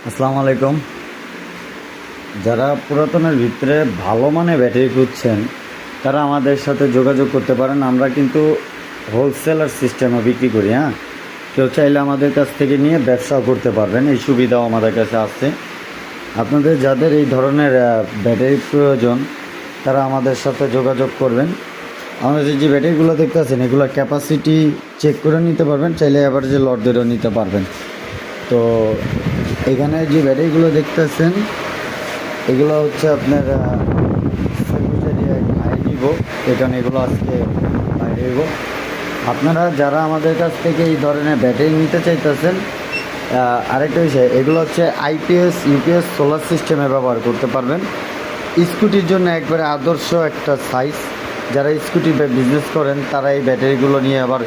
আসসালামু আলাইকুম। যারা পুরাতনের ভিতরে ভালো মানে ব্যাটারি খুঁজছেন তারা আমাদের সাথে যোগাযোগ করতে পারেন। আমরা কিন্তু হোলসেলার সিস্টেমে বিক্রি করি। কেউ চাইলে আমাদের কাছ থেকে নিয়ে ব্যবসাও করতে পারবেন, এই সুবিধাও আমাদের কাছে আছে। আপনাদের যাদের এই ধরনের ব্যাটারি প্রয়োজন তারা আমাদের সাথে যোগাযোগ করবেন। আমাদের যে ব্যাটারিগুলো দেখতে আছেন এগুলো ক্যাপাসিটি চেক করে নিতে পারবেন, চাইলে অ্যাভারেজে লট ধরেও নিতে পারবেন। তো এখানে যে ব্যাটারিগুলো দেখতেছেন এগুলো হচ্ছে আপনার নিব, এখানে এগুলো আজকে বাইরে হইব। আপনারা যারা আমাদের কাছ থেকে এই ধরনের ব্যাটারি নিতে চাইতেছেন, আরেকটা বিষয়, এগুলো হচ্ছে আইপিএস ইউপিএস সোলার সিস্টেমে ব্যবহার করতে পারবেন। স্কুটির জন্য একবারে আদর্শ একটা সাইজ। যারা স্কুটি বিজনেস করেন তারা এই ব্যাটারিগুলো নিয়ে আবার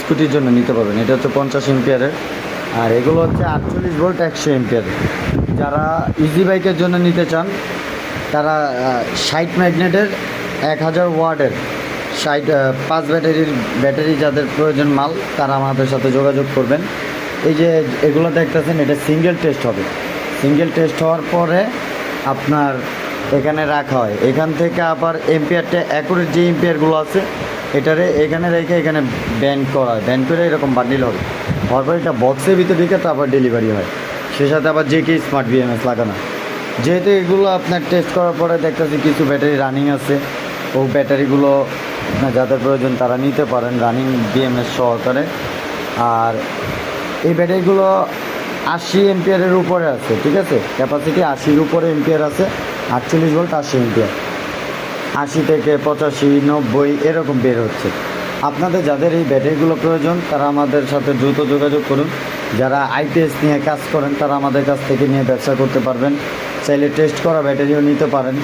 স্কুটির জন্য নিতে পারবেন। এটা হচ্ছে 50 এম্পিয়ারের, আর এগুলো হচ্ছে 48 ভোল্ট 100 এম্পিয়ারের। যারা ইজি বাইকের জন্য নিতে চান তারা 60 ম্যাগনেটের 1000 ওয়াটের 5 ব্যাটারি যাদের প্রয়োজন মাল তারা আমাদের সাথে যোগাযোগ করবেন। এই যে এগুলো দেখতেছেন এটা সিঙ্গেল টেস্ট হবে। সিঙ্গেল টেস্ট হওয়ার পরে আপনার এখানে রাখা হয়, এখান থেকে আবার এম্পিয়ারটা অ্যাকুরেট যে এম্পিয়ারগুলো আছে এটারে এখানে রেখে এখানে ব্যান্ড করা হয়, ব্যান্ড করে এরকম বান্ডিল হবে। হওয়ার পরে এটা বক্সের ভিতরে ঢুকে তারপর ডেলিভারি হয়। সে সাথে আবার জেকে স্মার্ট বিএমএস লাগানো। যেহেতু এগুলো আপনার টেস্ট করার পরে দেখতেছি কিছু ব্যাটারি রানিং আছে, ও ব্যাটারিগুলো আপনার যাদের প্রয়োজন তারা নিতে পারেন রানিং বিএমএস সহকারে। আর এই ব্যাটারিগুলো 80 এম্পিয়ারের উপরে আছে, ঠিক আছে, ক্যাপাসিটি 80-র উপরে এম্পিয়ার আছে। 48 ভোল্ট 80 এম্পিয়ার, 80 থেকে 85 90 এরকম বের হচ্ছে। আপনাদের যাদের এই ব্যাটারিগুলো প্রয়োজন তারা আমাদের সাথে দ্রুত যোগাযোগ করুন। যারা আইপিএস নিয়ে কাজ করেন তারা আমাদের কাছ থেকে নিয়ে ব্যবসা করতে পারবেন, চাইলে টেস্ট করা ব্যাটারিও নিতে পারেন।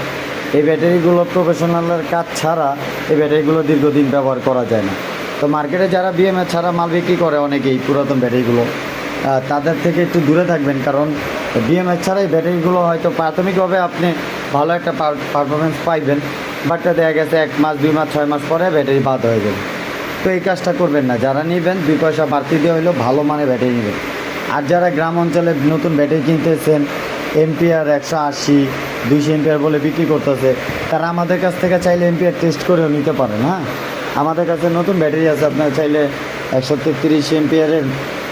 এই ব্যাটারিগুলো প্রফেশনালের কাজ ছাড়া এই ব্যাটারিগুলো দীর্ঘদিন ব্যবহার করা যায় না। তো মার্কেটে যারা বিএমএস ছাড়া মাল বিক্রি করে অনেকেই পুরাতন ব্যাটারিগুলো, তাদের থেকে একটু দূরে থাকবেন, কারণ বিএমএস ছাড়া এই ব্যাটারিগুলো হয়তো প্রাথমিকভাবে আপনি ভালো একটা পারফরমেন্স পাইবেন, বাট দেখা গেছে 1 মাস 2 মাস 6 মাস পরে ব্যাটারি বাদ হয়ে যাবে। তো এই কাজটা করবেন না। যারা নেবেন 2 পয়সা বাড়তি দিয়ে হলেও ভালো মানে ব্যাটারি নেবেন। আর যারা গ্রাম অঞ্চলে নতুন ব্যাটারি কিনতেছেন এম্পিয়ার 180 200 এম্পিয়ার বলে বিক্রি করতেছে, তারা আমাদের কাছ থেকে চাইলে এম্পিয়ার টেস্ট করেও নিতে পারেন। আমাদের কাছে নতুন ব্যাটারি আছে, আপনারা চাইলে 133 এম্পিয়ারের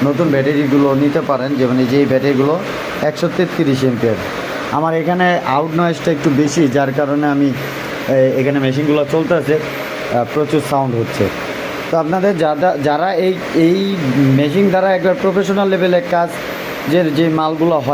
নতুন ব্যাটারিগুলো নিতে পারেন। যেমন এই যে এই ব্যাটারিগুলো 133 এম্পিয়ার। আমার এখানে আউট নয়েজটা একটু বেশি, যার কারণে আমি এখানে মেশিনগুলো চলতেছে, প্রচুর সাউন্ড হচ্ছে। তো আপনাদের যারা এই মেশিন দ্বারা একবার প্রফেশনাল লেভেলের কাজ যে মালগুলো হয়